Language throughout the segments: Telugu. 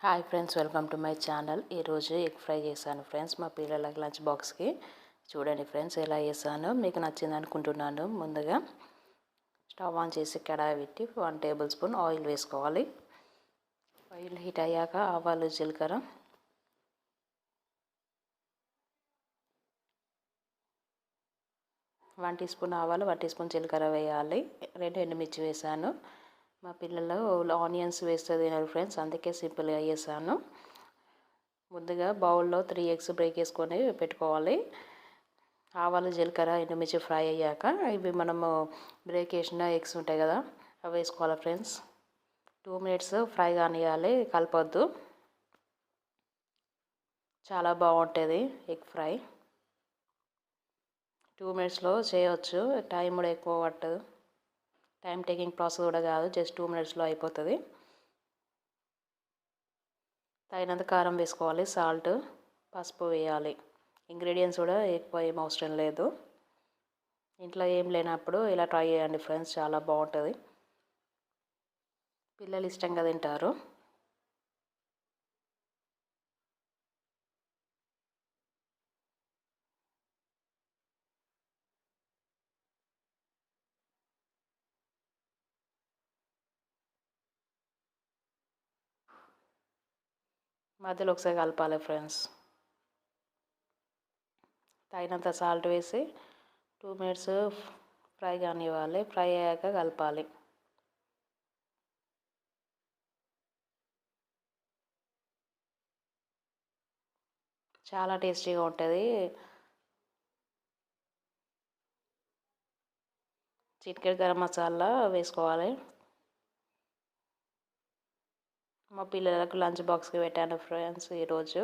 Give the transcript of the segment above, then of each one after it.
Hi friends, welcome to my channel. ఈరోజు ఎగ్ ఫ్రై చేశాను ఫ్రెండ్స్, మా పిల్లలకి లంచ్ బాక్స్కి. చూడండి ఫ్రెండ్స్ ఎలా చేశానో, మీకు నచ్చింది అనుకుంటున్నాను. ముందుగా స్టవ్ ఆన్ చేసి కడాయి పెట్టి 1 టేబుల్ స్పూన్ ఆయిల్ వేసుకోవాలి. ఆయిల్ హీట్ అయ్యాక ఆవాలు, జీలకర్ర, 1 టీ స్పూన్ ఆవాలు, 1 టీ స్పూన్ జీలకర్ర వేయాలి. 2 ఎండుమిర్చి వేసాను. మా పిల్లలు ఆనియన్స్ వేస్తే తినరు ఫ్రెండ్స్, అందుకే సింపుల్గా చేశాను. ముందుగా బౌల్లో 3 ఎగ్స్ బ్రేక్ చేసుకొని పెట్టుకోవాలి. ఆవాలు, జీలకర్ర, ఎండుమిర్చి ఫ్రై అయ్యాక ఇవి మనము బ్రేక్ చేసిన ఎగ్స్ ఉంటాయి కదా, అవి వేసుకోవాలి ఫ్రెండ్స్. 2 మినిట్స్ ఫ్రై కానివ్వాలి, కలపొద్దు. చాలా బాగుంటుంది ఎగ్ ఫ్రై. 2 మినిట్స్లో చేయవచ్చు, టైం కూడా ఎక్కువ పట్టదు. టైం టేకింగ్ ప్రాసెస్ కూడా కాదు, జస్ట్ 2 మినిట్స్లో అయిపోతుంది. తగినంత కారం వేసుకోవాలి, సాల్ట్, పసుపు వేయాలి. ఇంగ్రీడియంట్స్ కూడా ఎక్కువ ఏం అవసరం లేదు. ఇంట్లో ఏం లేనప్పుడు ఇలా ట్రై చేయండి ఫ్రెండ్స్, చాలా బాగుంటుంది. పిల్లలు ఇష్టంగా తింటారు. మధ్యలో ఒకసారి కలపాలి ఫ్రెండ్స్. తగినంత సాల్ట్ వేసి 2 మినిట్స్ ఫ్రై కానివ్వాలి. ఫ్రై అయ్యాక కలపాలి. చాలా టేస్టీగా ఉంటుంది. చిటికెడు గరం మసాలా వేసుకోవాలి. మా పిల్లలకు లంచ్ బాక్స్కి పెట్టాను ఫ్రెండ్స్ ఈరోజు.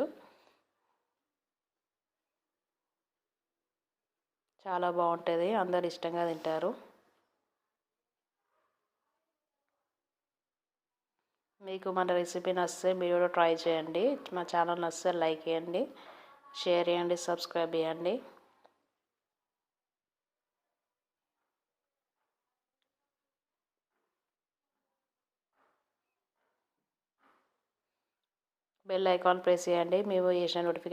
చాలా బాగుంటుంది, అందరు ఇష్టంగా తింటారు. మీకు మన రెసిపీ నచ్చితే మీరు కూడా ట్రై చేయండి. మా ఛానల్ నచ్చితే లైక్ చేయండి, షేర్ చేయండి, సబ్స్క్రైబ్ చేయండి. బెల్ ఐకాన్ ప్రెస్ చేయండి, మేము చేసిన నోటిఫికేషన్